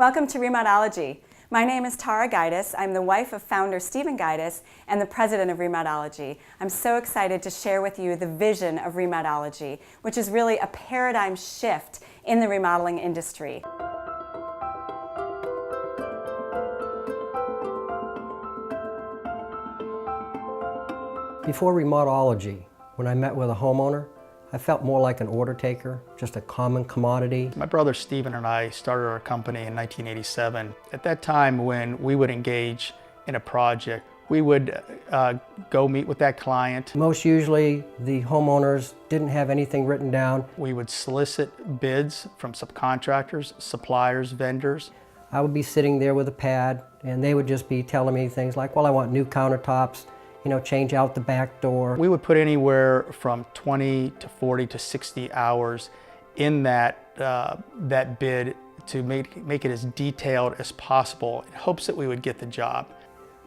Welcome to Remodology. My name is Tara Gaitis. I'm the wife of founder Stephen Gaitis and the president of Remodology. I'm so excited to share with you the vision of Remodology, which is really a paradigm shift in the remodeling industry. Before Remodology, when I met with a homeowner, I felt more like an order taker, just a common commodity. My brother Stephen and I started our company in 1987. At that time, when we would engage in a project, we would go meet with that client. Most usually, the homeowners didn't have anything written down. We would solicit bids from subcontractors, suppliers, vendors. I would be sitting there with a pad, and they would just be telling me things like, well, I want new countertops, change out the back door. We would put anywhere from 20 to 40 to 60 hours in that bid to make it as detailed as possible in hopes that we would get the job.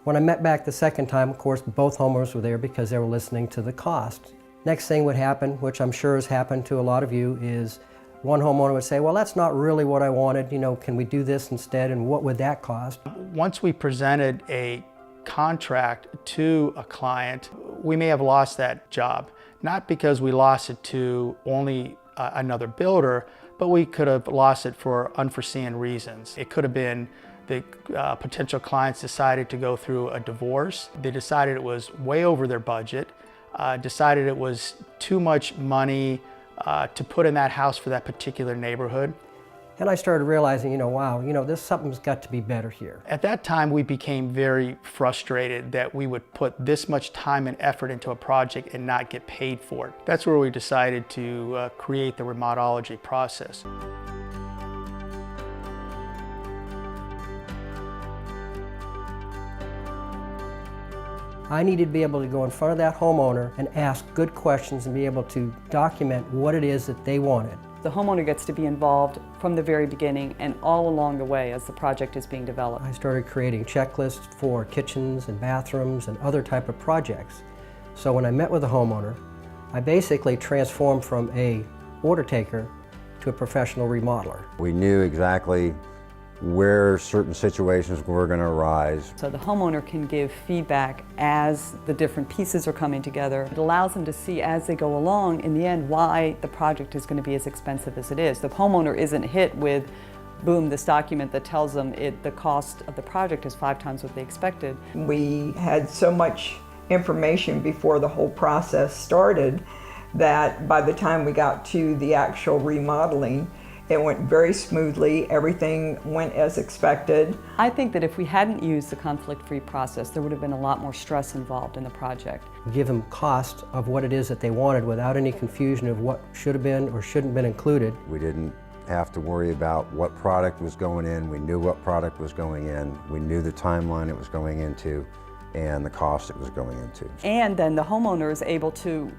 When I met back the second time, of course, both homeowners were there because they were listening to the cost. Next thing would happen, which I'm sure has happened to a lot of you, is one homeowner would say, well, that's not really what I wanted, can we do this instead, and what would that cost? Once we presented a contract to a client, we may have lost that job. Not because we lost it to only another builder, but we could have lost it for unforeseen reasons. It could have been the potential clients decided to go through a divorce. They decided it was way over their budget, decided it was too much money to put in that house for that particular neighborhood. And I started realizing, wow, something's got to be better here. At that time, we became very frustrated that we would put this much time and effort into a project and not get paid for it. That's where we decided to create the Remodology process. I needed to be able to go in front of that homeowner and ask good questions and be able to document what it is that they wanted. The homeowner gets to be involved from the very beginning and all along the way as the project is being developed. I started creating checklists for kitchens and bathrooms and other type of projects. So when I met with a homeowner, I basically transformed from a order taker to a professional remodeler. We knew exactly where certain situations were going to arise. So the homeowner can give feedback as the different pieces are coming together. It allows them to see as they go along, in the end, why the project is going to be as expensive as it is. The homeowner isn't hit with, boom, this document that tells them the cost of the project is 5 times what they expected. We had so much information before the whole process started that by the time we got to the actual remodeling, it went very smoothly. Everything went as expected. I think that if we hadn't used the conflict-free process, there would have been a lot more stress involved in the project. Give them cost of what it is that they wanted without any confusion of what should have been or shouldn't have been included. We didn't have to worry about what product was going in. We knew what product was going in. We knew the timeline it was going into and the cost it was going into. And then the homeowner is able to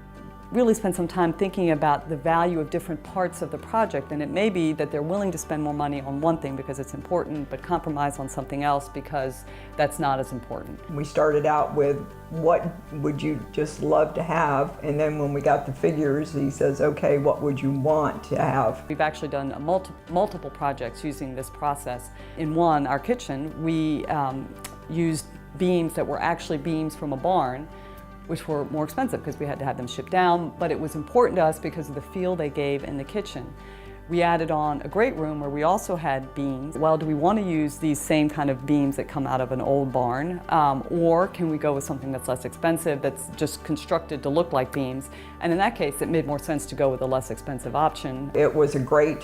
really spend some time thinking about the value of different parts of the project, and it may be that they're willing to spend more money on one thing because it's important, but compromise on something else because that's not as important. We started out with, what would you just love to have? And then when we got the figures, he says, okay, what would you want to have? We've actually done multiple projects using this process. In one, our kitchen, we used beams that were actually beams from a barn, which were more expensive because we had to have them shipped down, but it was important to us because of the feel they gave in the kitchen. We added on a great room where we also had beams. Well, do we want to use these same kind of beams that come out of an old barn, or can we go with something that's less expensive, that's just constructed to look like beams? And in that case, it made more sense to go with a less expensive option. It was a great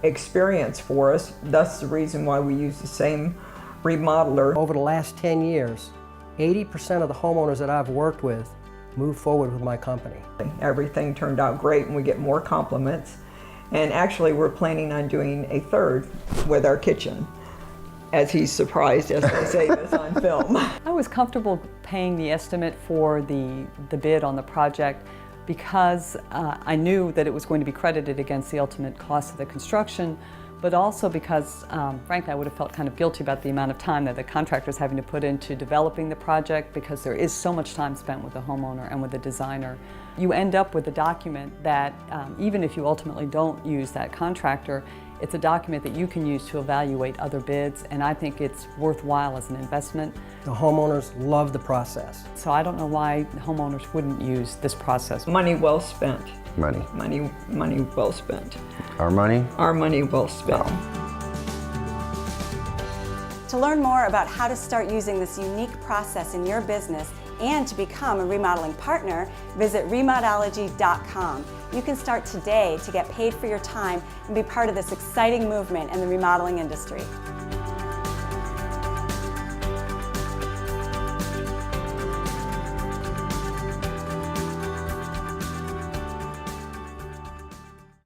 experience for us. That's the reason why we use the same remodeler. Over the last 10 years, 80% of the homeowners that I've worked with move forward with my company. Everything turned out great and we get more compliments. And actually we're planning on doing a third with our kitchen, as he's surprised as I say this on film. I was comfortable paying the estimate for the bid on the project because I knew that it was going to be credited against the ultimate cost of the construction, but also because, frankly, I would have felt kind of guilty about the amount of time that the contractor is having to put into developing the project, because there is so much time spent with the homeowner and with the designer. You end up with a document that, even if you ultimately don't use that contractor, It's a document that you can use to evaluate other bids, and I think it's worthwhile as an investment. The homeowners love the process. So I don't know why homeowners wouldn't use this process. Money well spent. Money. Money well spent. Our money? Our money well spent. To learn more about how to start using this unique process in your business and to become a remodeling partner, visit REMODology.com. You can start today to get paid for your time and be part of this exciting movement in the remodeling industry.